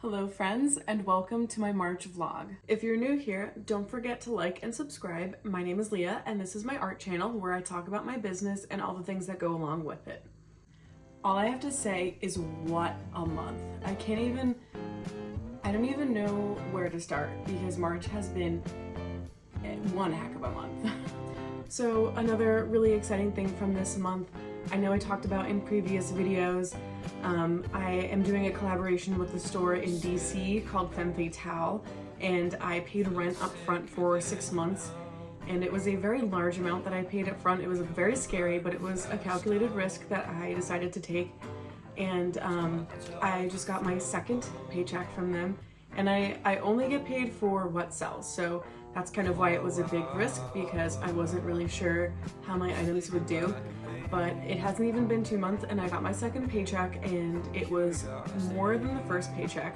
Hello friends, and welcome to my March vlog. If you're new here, don't forget to like and subscribe. My name is Leah and this is my art channel where I talk about my business and all the things that go along with it. All I have to say is what a month. I don't even know where to start because March has been one heck of a month. So another really exciting thing from this month, I know I talked about in previous videos, I am doing a collaboration with a store in DC called Femme Fatale, and I paid rent up front for 6 months, and it was a very large amount that I paid up front. It was very scary, but it was a calculated risk that I decided to take, and I just got my second paycheck from them, and I only get paid for what sells, so that's kind of why it was a big risk, because I wasn't really sure how my items would do. But it hasn't even been 2 months and I got my second paycheck, and it was more than the first paycheck.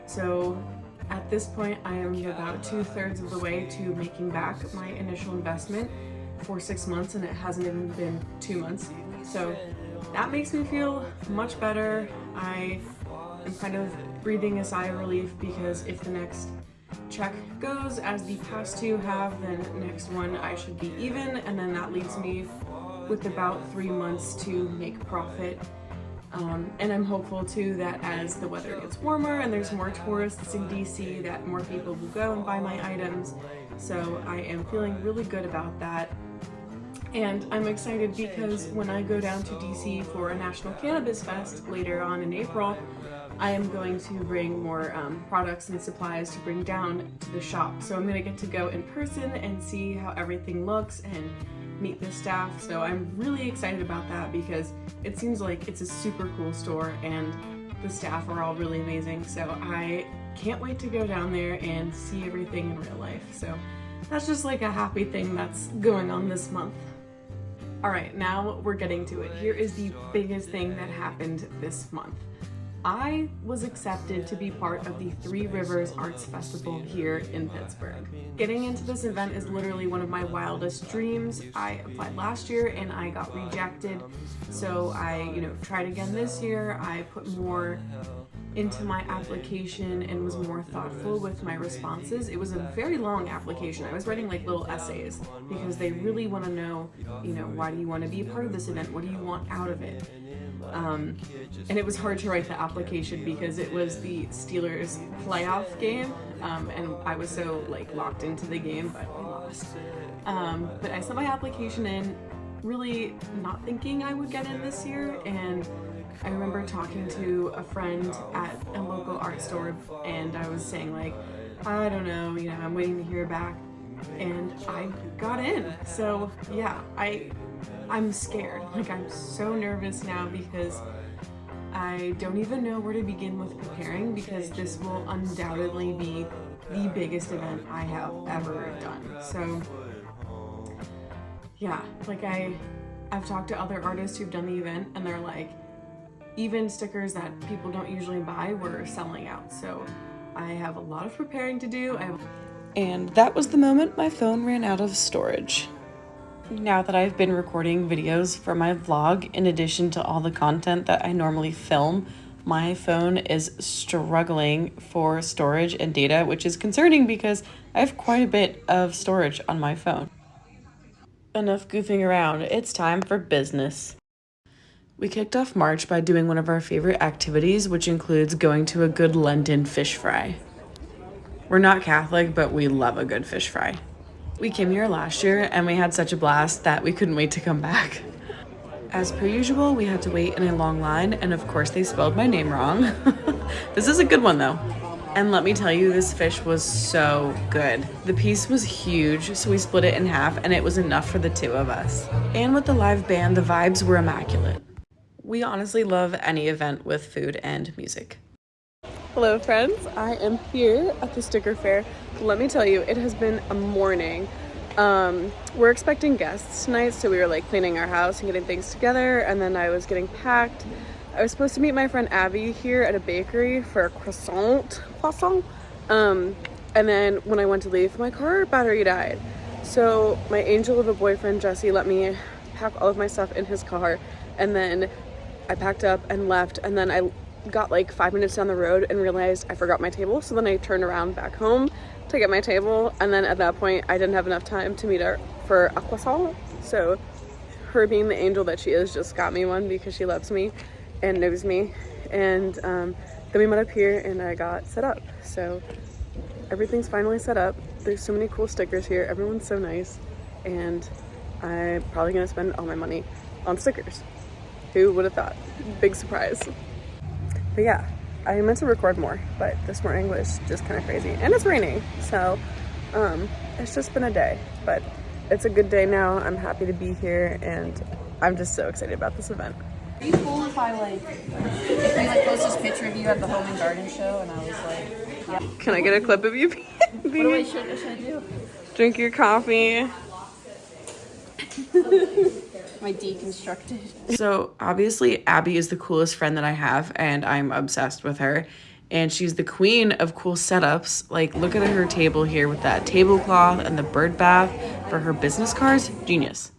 So at this point I am about 2/3 of the way to making back my initial investment for 6 months, and it hasn't even been 2 months. So that makes me feel much better. I am kind of breathing a sigh of relief, because if the next check goes as the past two have, then next one I should be even, and then that leaves me with about 3 months to make profit. And I'm hopeful too that as the weather gets warmer and there's more tourists in DC, that more people will go and buy my items. So I am feeling really good about that. And I'm excited because when I go down to DC for a National Cannabis Fest later on in April, I am going to bring more products and supplies to bring down to the shop. So I'm gonna get to go in person and see how everything looks and meet the staff. So I'm really excited about that because it seems like it's a super cool store and the staff are all really amazing. So I can't wait to go down there and see everything in real life. So that's just like a happy thing that's going on this month. All right, now we're getting to it. Here is the biggest thing that happened this month. I was accepted to be part of the Three Rivers Arts Festival here in Pittsburgh. Getting into this event is literally one of my wildest dreams. I applied last year and I got rejected. So I, tried again this year. I put more into my application and was more thoughtful with my responses. It was a very long application. I was writing like little essays because they really want to know, why do you want to be a part of this event? What do you want out of it? And it was hard to write the application because it was the Steelers playoff game, and I was so locked into the game, but we lost. But I sent my application in, really not thinking I would get in this year, and I remember talking to a friend at a local art store, and I was saying I don't know, I'm waiting to hear back, and I got in. So yeah, I'm scared. I'm so nervous now because I don't even know where to begin with preparing, because this will undoubtedly be the biggest event I have ever done. So yeah, I've talked to other artists who've done the event, and they're like, even stickers that people don't usually buy were selling out. So I have a lot of preparing to do. And that was the moment my phone ran out of storage. Now that I've been recording videos for my vlog, in addition to all the content that I normally film, my phone is struggling for storage and data, which is concerning because I have quite a bit of storage on my phone. Enough goofing around, it's time for business. We kicked off March by doing one of our favorite activities, which includes going to a good London fish fry. We're not Catholic, but we love a good fish fry. We came here last year and we had such a blast that we couldn't wait to come back. As per usual, we had to wait in a long line, and of course they spelled my name wrong. This is a good one though. And let me tell you, this fish was so good. The piece was huge, so we split it in half and it was enough for the two of us. And with the live band, the vibes were immaculate. We honestly love any event with food and music. Hello friends, I am here at the sticker fair. Let me tell you, it has been a morning. We're expecting guests tonight, so we were cleaning our house and getting things together, and then I was getting packed. I was supposed to meet my friend Abby here at a bakery for a croissant. And then when I went to leave, my car battery died. So my angel of a boyfriend, Jesse, let me pack all of my stuff in his car, and then I packed up and left, and then I got like 5 minutes down the road and realized I forgot my table. So then I turned around back home to get my table. And then at that point, I didn't have enough time to meet her for Aquasol. So her being the angel that she is just got me one because she loves me and knows me. And then we met up here and I got set up. So everything's finally set up. There's so many cool stickers here. Everyone's so nice. And I'm probably gonna spend all my money on stickers. Who would have thought? Big surprise. But yeah, I meant to record more, but this morning was just kind of crazy. And it's raining, so it's just been a day. But it's a good day now. I'm happy to be here, and I'm just so excited about this event. Are you cool if we post this picture of you at the Home and Garden show? And I was like, yeah. Can I get a clip of you? What should I do? Drink your coffee. My deconstructed. So obviously Abby is the coolest friend that I have, and I'm obsessed with her. And she's the queen of cool setups. Like, look at her table here with that tablecloth and the bird bath for her business cards. Genius.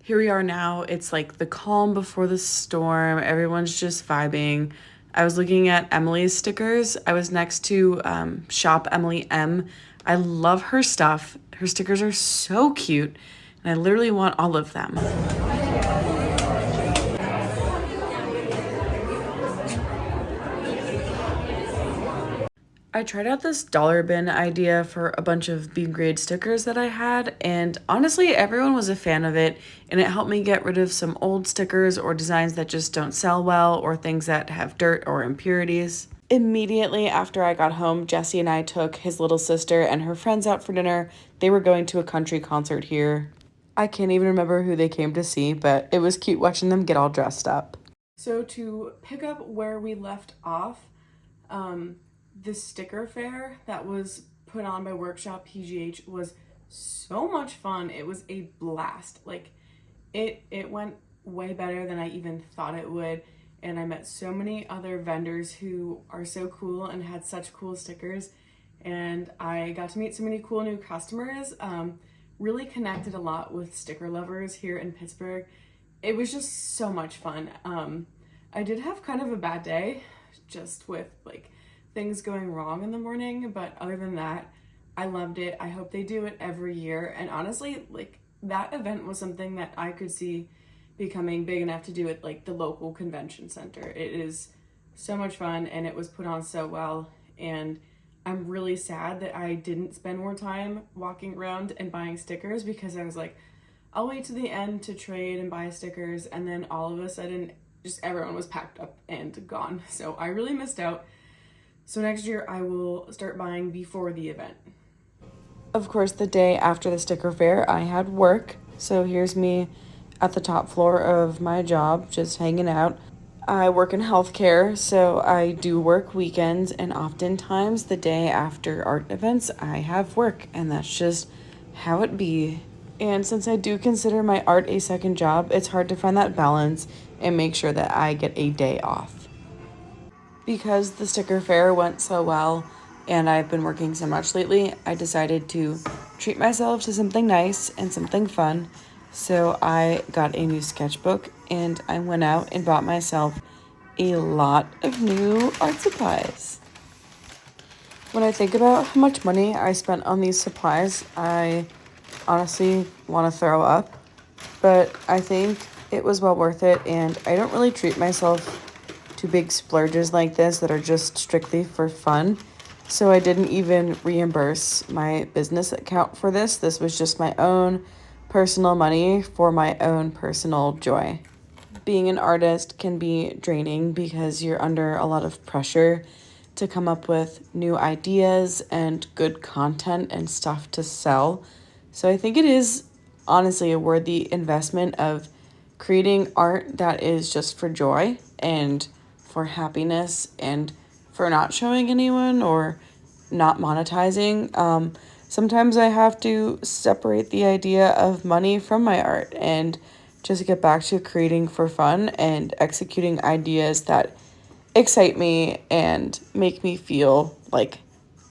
Here we are now. It's like the calm before the storm. Everyone's just vibing. I was looking at Emily's stickers. I was next to Shop Emily M. I love her stuff. Her stickers are so cute, and I literally want all of them. I tried out this dollar bin idea for a bunch of B grade stickers that I had, and honestly, everyone was a fan of it, and it helped me get rid of some old stickers or designs that just don't sell well or things that have dirt or impurities. Immediately after I got home, Jesse and I took his little sister and her friends out for dinner. They were going to a country concert here. I can't even remember who they came to see, but it was cute watching them get all dressed up. So to pick up where we left off, the sticker fair that was put on by Workshop PGH was so much fun. It was a blast. Like, it went way better than I even thought it would. And I met so many other vendors who are so cool and had such cool stickers. And I got to meet so many cool new customers. Really connected a lot with sticker lovers here in Pittsburgh. It was just so much fun. I did have kind of a bad day just with like things going wrong in the morning, but other than that, I loved it. I hope they do it every year. And honestly, like, that event was something that I could see becoming big enough to do at like the local convention center. It is so much fun, and it was put on so well. And I'm really sad that I didn't spend more time walking around and buying stickers, because I was like, I'll wait to the end to trade and buy stickers. And then all of a sudden, just everyone was packed up and gone. So I really missed out. So next year I will start buying before the event. Of course, the day after the sticker fair, I had work. So here's me at the top floor of my job, just hanging out. I work in healthcare, so I do work weekends, and oftentimes the day after art events, I have work, and that's just how it be. And since I do consider my art a second job, it's hard to find that balance and make sure that I get a day off. Because the sticker fair went so well and I've been working so much lately, I decided to treat myself to something nice and something fun. So I got a new sketchbook, and I went out and bought myself a lot of new art supplies. When I think about how much money I spent on these supplies, I honestly want to throw up, but I think it was well worth it, and I don't really treat myself to big splurges like this that are just strictly for fun. So I didn't even reimburse my business account for this. This was just my own personal money for my own personal joy. Being an artist can be draining because you're under a lot of pressure to come up with new ideas and good content and stuff to sell. So I think it is honestly a worthy investment of creating art that is just for joy and for happiness and for not showing anyone or not monetizing. Sometimes I have to separate the idea of money from my art and just get back to creating for fun and executing ideas that excite me and make me feel like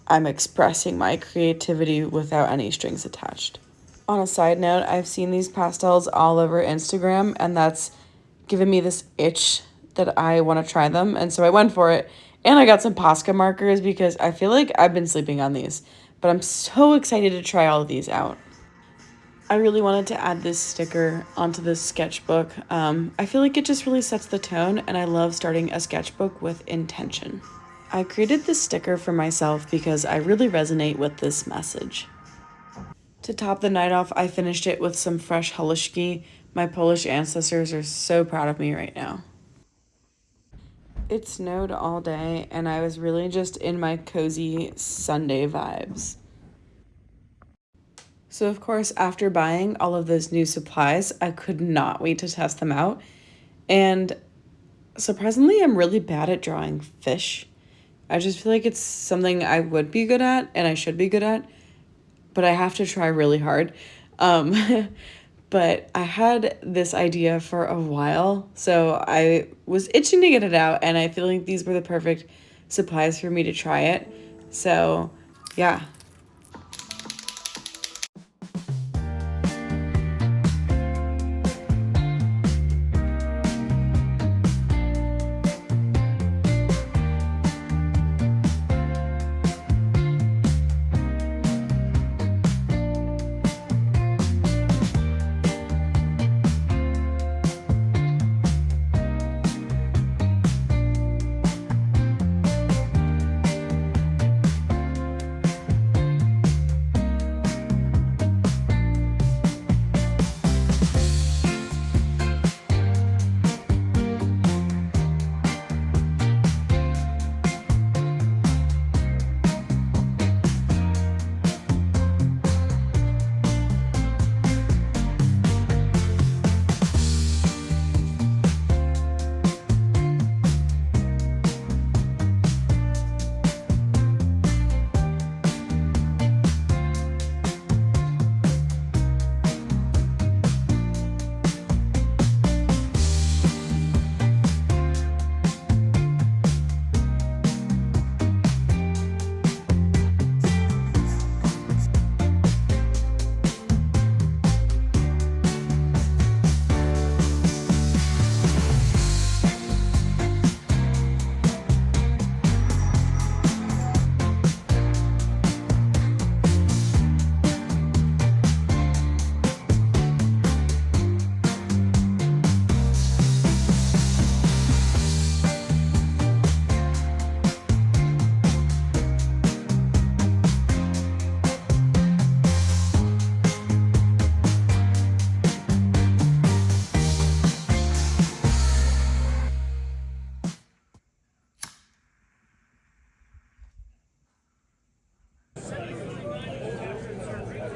I'm expressing my creativity without any strings attached. On a side note, I've seen these pastels all over Instagram, and that's given me this itch that I want to try them, and so I went for it. And I got some Posca markers because I feel like I've been sleeping on these, but I'm so excited to try all of these out. I really wanted to add this sticker onto this sketchbook. I feel like it just really sets the tone, and I love starting a sketchbook with intention. I created this sticker for myself because I really resonate with this message. To top the night off, I finished it with some fresh halushki. My Polish ancestors are so proud of me right now. It snowed all day, and I was really just in my cozy Sunday vibes. So of course, after buying all of those new supplies, I could not wait to test them out. And surprisingly, I'm really bad at drawing fish. I just feel like it's something I would be good at and I should be good at, but I have to try really hard. But I had this idea for a while, so I was itching to get it out, and I feel like these were the perfect supplies for me to try it. So, yeah.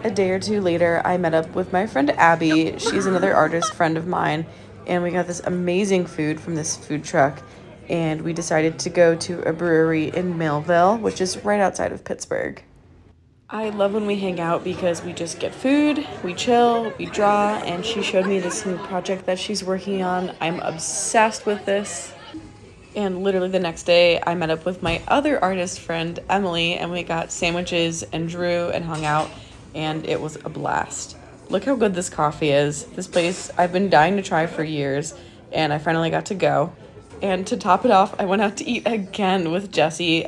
A day or two later, I met up with my friend Abby. She's another artist friend of mine, and we got this amazing food from this food truck, and we decided to go to a brewery in Millville, which is right outside of Pittsburgh. I love when we hang out because we just get food, we chill, we draw, and she showed me this new project that she's working on. I'm obsessed with this. And literally the next day, I met up with my other artist friend, Emily, and we got sandwiches and drew and hung out, and it was a blast. Look how good this coffee is. This place I've been dying to try for years, and I finally got to go. And to top it off, I went out to eat again with Jesse.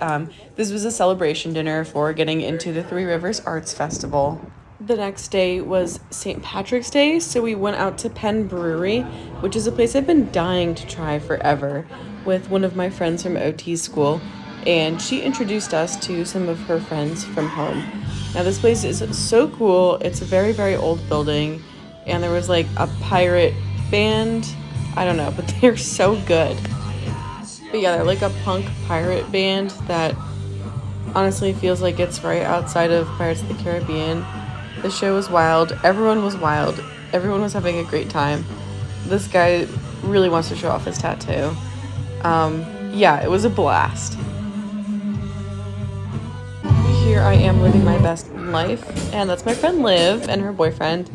This was a celebration dinner for getting into the Three Rivers Arts Festival. The next day was St. Patrick's Day, so we went out to Penn Brewery, which is a place I've been dying to try forever, with one of my friends from OT school, and she introduced us to some of her friends from home. Now this place is so cool. It's a very, very old building, and there was like a pirate band. I don't know, but they're so good. But yeah, they're like a punk pirate band that honestly feels like it's right outside of Pirates of the Caribbean. The show was wild. Everyone was wild. Everyone was having a great time. This guy really wants to show off his tattoo. Yeah, it was a blast. Here I am living my best life, and that's my friend Liv and her boyfriend.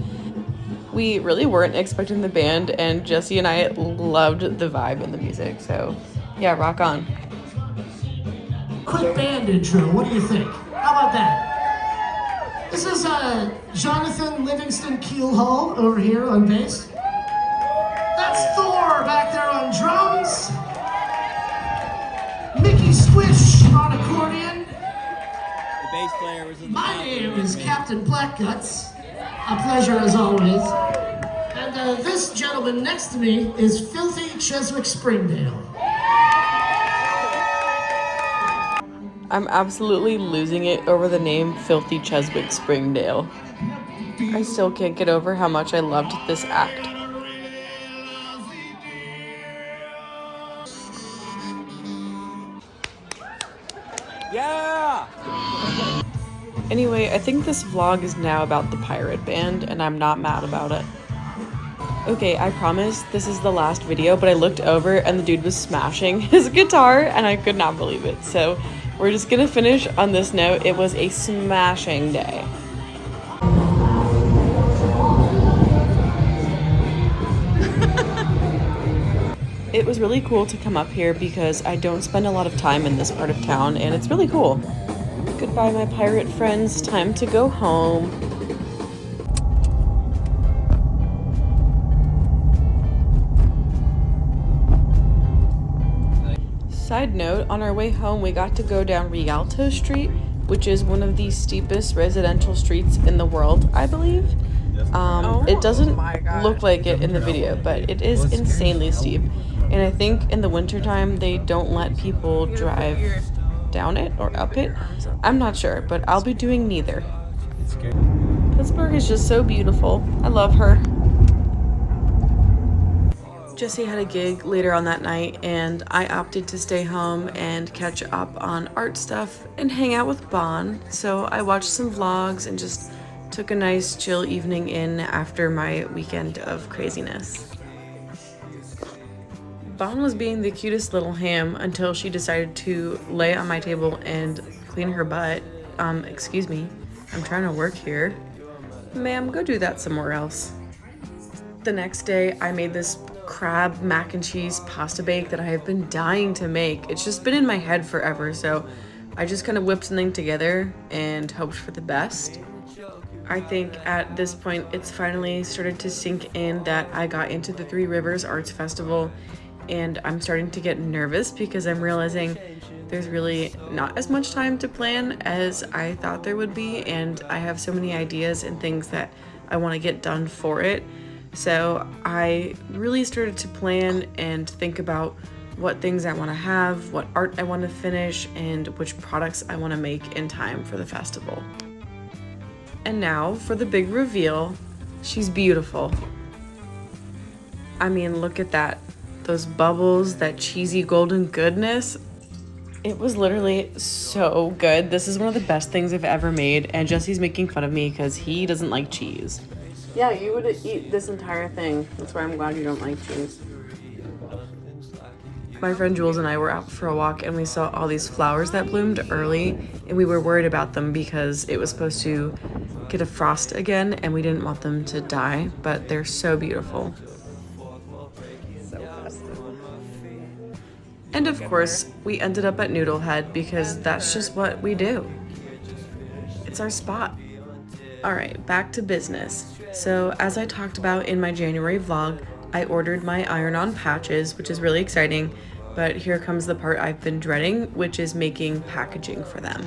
We really weren't expecting the band, and Jesse and I loved the vibe and the music, so yeah, rock on. Quick band intro, what do you think? How about that? This is Jonathan Livingston Keelhall over here on bass. That's Thor back there on drums. Johnny Swish on accordion. The bass player was in the My name is Captain Blackguts. A pleasure as always. And this gentleman next to me is Filthy Cheswick Springdale. I'm absolutely losing it over the name Filthy Cheswick Springdale. I still can't get over how much I loved this act. Yeah! Anyway, I think this vlog is now about the pirate band, and I'm not mad about it. Okay, I promise this is the last video, but I looked over and the dude was smashing his guitar, and I could not believe it. So we're just gonna finish on this note. It was a smashing day. It was really cool to come up here because I don't spend a lot of time in this part of town, and it's really cool. Goodbye, my pirate friends. Time to go home. Side note, on our way home, we got to go down Rialto Street, which is one of the steepest residential streets in the world, I believe. It doesn't look like it in the video, but it is insanely steep. And I think in the wintertime, they don't let people drive down it or up it. I'm not sure, but I'll be doing neither. Pittsburgh is just so beautiful. I love her. Jesse had a gig later on that night, and I opted to stay home and catch up on art stuff and hang out with Bon. So I watched some vlogs and just took a nice chill evening in after my weekend of craziness. Bon was being the cutest little ham until she decided to lay on my table and clean her butt. Excuse me, I'm trying to work here. Ma'am, go do that somewhere else. The next day, I made this crab mac and cheese pasta bake that I have been dying to make. It's just been in my head forever, so I just kind of whipped something together and hoped for the best. I think at this point, it's finally started to sink in that I got into the Three Rivers Arts Festival, and I'm starting to get nervous because I'm realizing there's really not as much time to plan as I thought there would be, and I have so many ideas and things that I want to get done for it. So I really started to plan and think about what things I want to have, what art I want to finish, and which products I want to make in time for the festival. And now for the big reveal. She's beautiful. I mean, look at that. Those bubbles, that cheesy golden goodness. It was literally so good. This is one of the best things I've ever made, and Jesse's making fun of me because he doesn't like cheese. Yeah, you would eat this entire thing. That's why I'm glad you don't like cheese. My friend Jules and I were out for a walk, and we saw all these flowers that bloomed early, and we were worried about them because it was supposed to get a frost again, and we didn't want them to die, but they're so beautiful. And of course, we ended up at Noodlehead because that's just what we do. It's our spot. All right, back to business. So as I talked about in my January vlog, I ordered my iron-on patches, which is really exciting, but here comes the part I've been dreading, which is making packaging for them.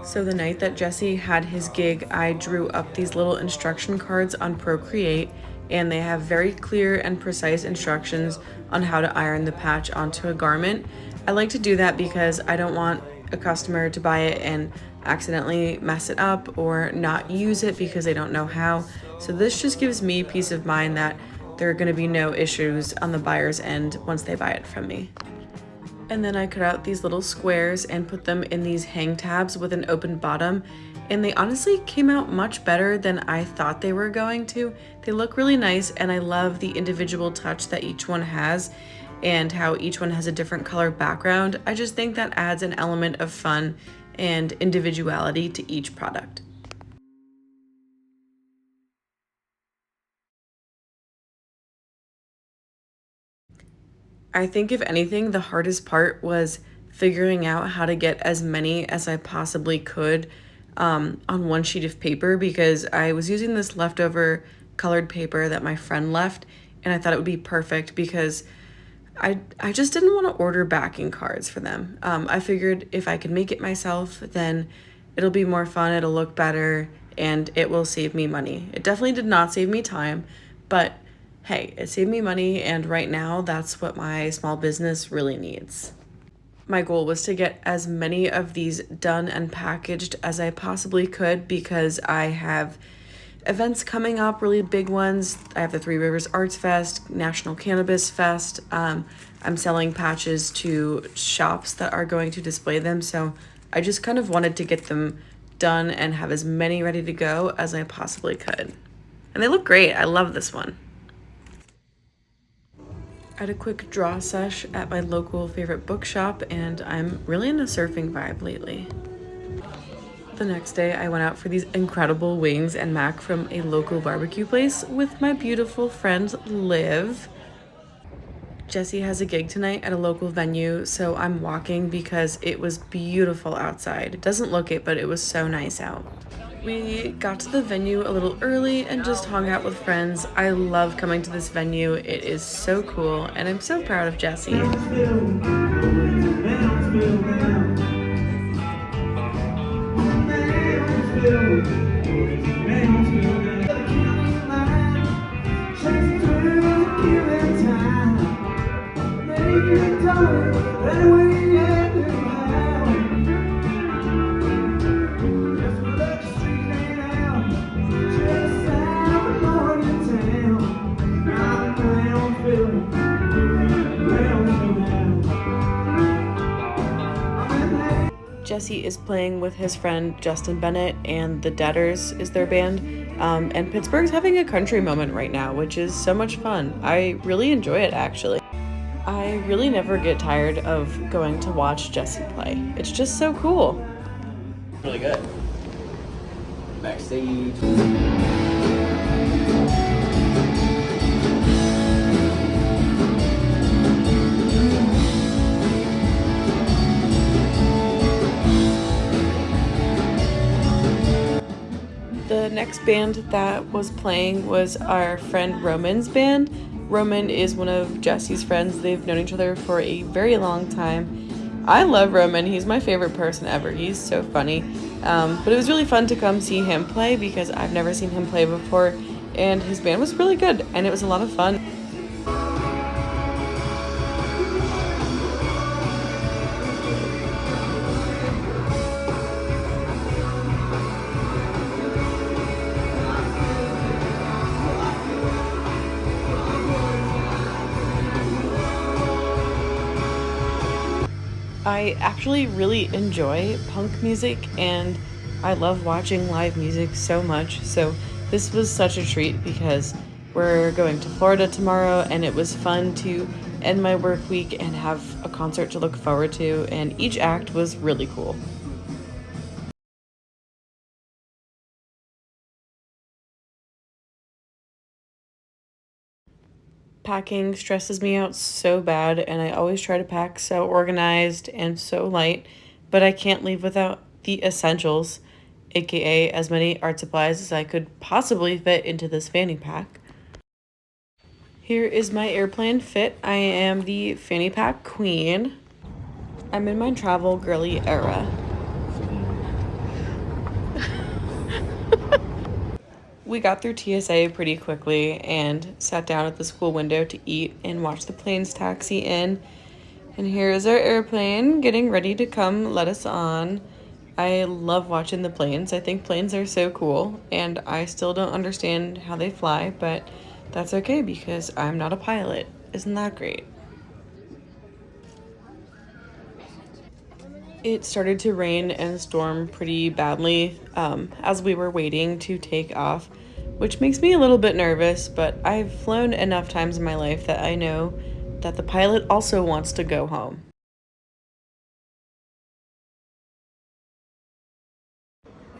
So the night that Jesse had his gig, I drew up these little instruction cards on Procreate, and they have very clear and precise instructions on how to iron the patch onto a garment. I like to do that because I don't want a customer to buy it and accidentally mess it up or not use it because they don't know how. So this just gives me peace of mind that there are going to be no issues on the buyer's end once they buy it from me. And then I cut out these little squares and put them in these hang tabs with an open bottom, and they honestly came out much better than I thought they were going to. They look really nice, and I love the individual touch that each one has and how each one has a different color background. I just think that adds an element of fun and individuality to each product. I think if anything, the hardest part was figuring out how to get as many as I possibly could on one sheet of paper, because I was using this leftover colored paper that my friend left, and I thought it would be perfect because I just didn't want to order backing cards for them. I figured if I could make it myself, then it'll be more fun, it'll look better, and it will save me money. It definitely did not save me time, but hey, it saved me money, and right now that's what my small business really needs. My goal was to get as many of these done and packaged as I possibly could because I have events coming up, really big ones. I have the Three Rivers Arts Fest, National Cannabis Fest. I'm selling patches to shops that are going to display them, so I just kind of wanted to get them done and have as many ready to go as I possibly could. And they look great. I love this one. I had a quick draw sesh at my local favorite bookshop, and I'm really in a surfing vibe lately. The next day, I went out for these incredible wings and mac from a local barbecue place with my beautiful friend Liv. Jesse has a gig tonight at a local venue, so I'm walking because it was beautiful outside. It doesn't look it, but it was so nice out. We got to the venue a little early and just hung out with friends. I love coming to this venue. It is so cool, and I'm so proud of Jesse. Jesse is playing with his friend Justin Bennett, and the Deaders is their band. And Pittsburgh's having a country moment right now, which is so much fun. I really enjoy it, actually. I really never get tired of going to watch Jesse play. It's just so cool. Really good. Backstage. The next band that was playing was our friend Roman's band. Roman is one of Jesse's friends. They've known each other for a very long time. I love Roman. He's my favorite person ever. He's so funny. But it was really fun to come see him play because I've never seen him play before, and his band was really good, and it was a lot of fun. I actually really enjoy punk music, and I love watching live music so much, so this was such a treat because we're going to Florida tomorrow, and it was fun to end my work week and have a concert to look forward to, and each act was really cool. Packing stresses me out so bad, and I always try to pack so organized and so light, but I can't leave without the essentials, aka as many art supplies as I could possibly fit into this fanny pack. Here is my airplane fit. I am the fanny pack queen. I'm in my travel girly era. We got through TSA pretty quickly and sat down at the school window to eat and watch the planes taxi in. And here is our airplane getting ready to come let us on. I love watching the planes. I think planes are so cool, and I still don't understand how they fly, but that's okay because I'm not a pilot. Isn't that great? It started to rain and storm pretty badly as we were waiting to take off, which makes me a little bit nervous, but I've flown enough times in my life that I know that the pilot also wants to go home.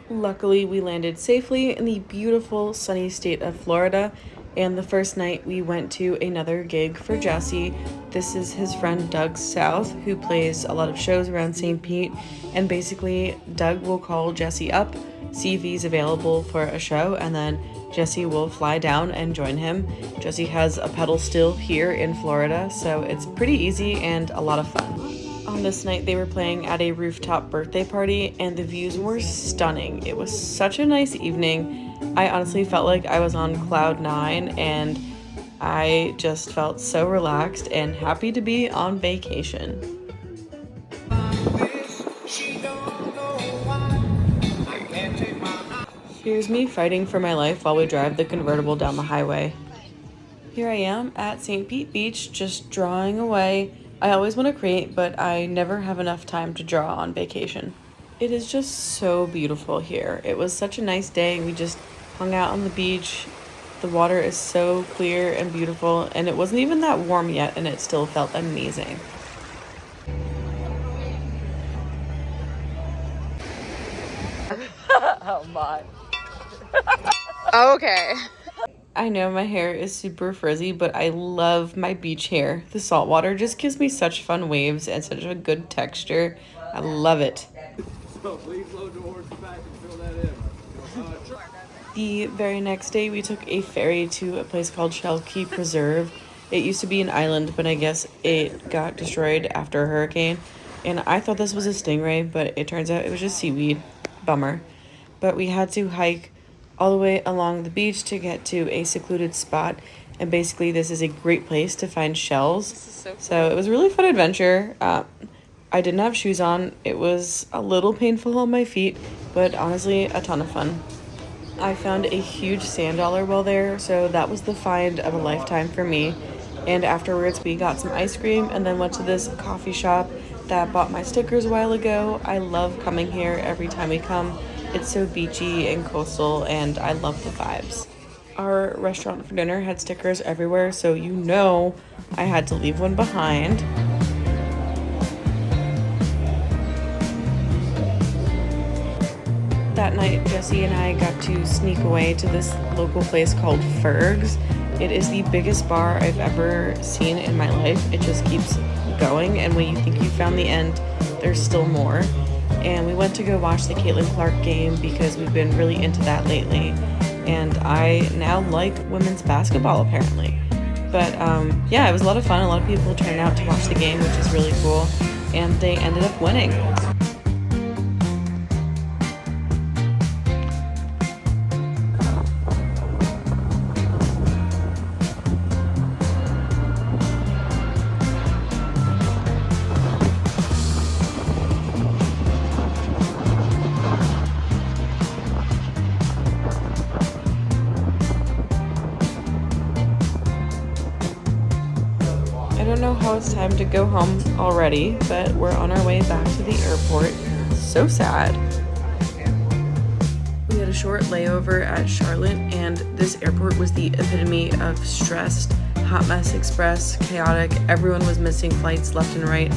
Luckily, we landed safely in the beautiful sunny state of Florida, and the first night we went to another gig for Jesse. This is his friend Doug South, who plays a lot of shows around St. Pete, and basically Doug will call Jesse up, see if he's available for a show, and then Jesse will fly down and join him. Jesse has a pedal still here in Florida, so it's pretty easy and a lot of fun. On this night, they were playing at a rooftop birthday party, and the views were stunning. It was such a nice evening. I honestly felt like I was on cloud 9, and I just felt so relaxed and happy to be on vacation. Here's me fighting for my life while we drive the convertible down the highway. Here I am at St. Pete Beach, just drawing away. I always want to create, but I never have enough time to draw on vacation. It is just so beautiful here. It was such a nice day. We just hung out on the beach. The water is so clear and beautiful, and it wasn't even that warm yet, and it still felt amazing. Oh my. Okay. I know my hair is super frizzy, but I love my beach hair. The salt water just gives me such fun waves and such a good texture. I love it. So please load the horse back and fill that in. The very next day, we took a ferry to a place called Shell Key Preserve. It used to be an island, but I guess it got destroyed after a hurricane. And I thought this was a stingray, but it turns out it was just seaweed. Bummer. But we had to hike all the way along the beach to get to a secluded spot. And basically, this is a great place to find shells. So it was a really fun adventure. I didn't have shoes on. It was a little painful on my feet, but honestly, a ton of fun. I found a huge sand dollar while there, so that was the find of a lifetime for me. And afterwards, we got some ice cream and then went to this coffee shop that bought my stickers a while ago. I love coming here every time we come. It's so beachy and coastal, and I love the vibes. Our restaurant for dinner had stickers everywhere, so you know I had to leave one behind. That night, Jesse and I got to sneak away to this local place called Ferg's. It is the biggest bar I've ever seen in my life. It just keeps going, and when you think you found the end, there's still more. And we went to go watch the Caitlin Clark game because we've been really into that lately. And I now like women's basketball, apparently. But yeah, it was a lot of fun. A lot of people turned out to watch the game, which is really cool. And they ended up winning. I don't know how it's time to go home already, but we're on our way back to the airport. So sad. We had a short layover at Charlotte, and this airport was the epitome of stressed, hot mess express, chaotic. Everyone was missing flights left and right.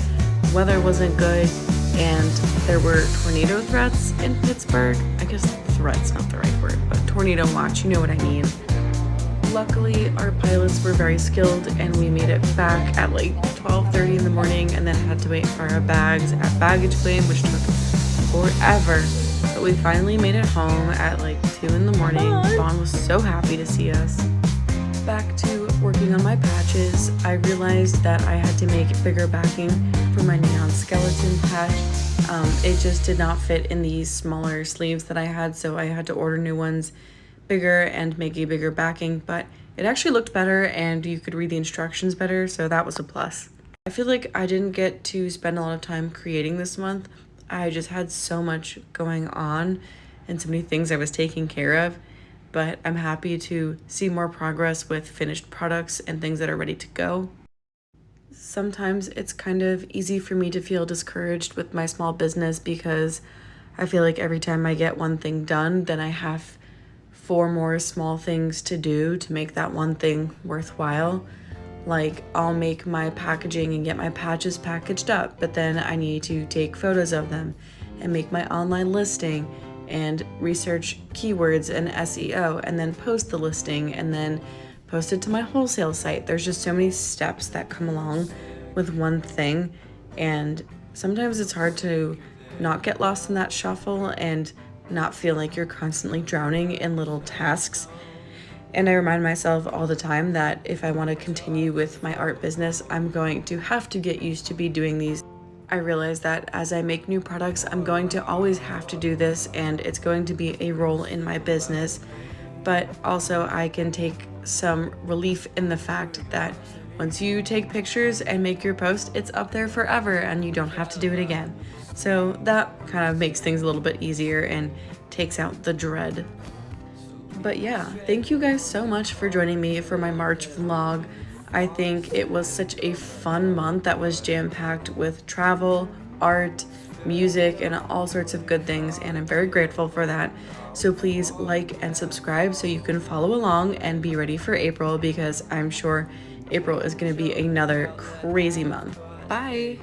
Weather wasn't good, and there were tornado threats in Pittsburgh. I guess threat's not the right word, but tornado watch, you know what I mean. Luckily, our pilots were very skilled, and we made it back at like 12:30 in the morning, and then had to wait for our bags at baggage claim, which took forever. But we finally made it home at like 2 in the morning. Vaughn was so happy to see us. Back to working on my patches, I realized that I had to make bigger backing for my neon skeleton patch. It just did not fit in these smaller sleeves that I had, so I had to order new ones bigger and make a bigger backing, but it actually looked better and you could read the instructions better, so that was a plus. I feel like I didn't get to spend a lot of time creating this month. I just had so much going on and so many things I was taking care of, but I'm happy to see more progress with finished products and things that are ready to go. Sometimes it's kind of easy for me to feel discouraged with my small business because I feel like every time I get one thing done, then I have 4 more small things to do to make that one thing worthwhile. Like, I'll make my packaging and get my patches packaged up, but then I need to take photos of them and make my online listing and research keywords and SEO and then post the listing and then post it to my wholesale site. There's just so many steps that come along with one thing, and sometimes it's hard to not get lost in that shuffle and not feel like you're constantly drowning in little tasks. And I remind myself all the time that if I want to continue with my art business, I'm going to have to get used to be doing these. I realize that as I make new products, I'm going to always have to do this, and it's going to be a role in my business. But also I can take some relief in the fact that once you take pictures and make your post, it's up there forever and you don't have to do it again. So that kind of makes things a little bit easier and takes out the dread. But yeah, thank you guys so much for joining me for my March vlog. I think it was such a fun month that was jam-packed with travel, art, music, and all sorts of good things, and I'm very grateful for that. So please like and subscribe so you can follow along and be ready for April, because I'm sure April is going to be another crazy month. Bye!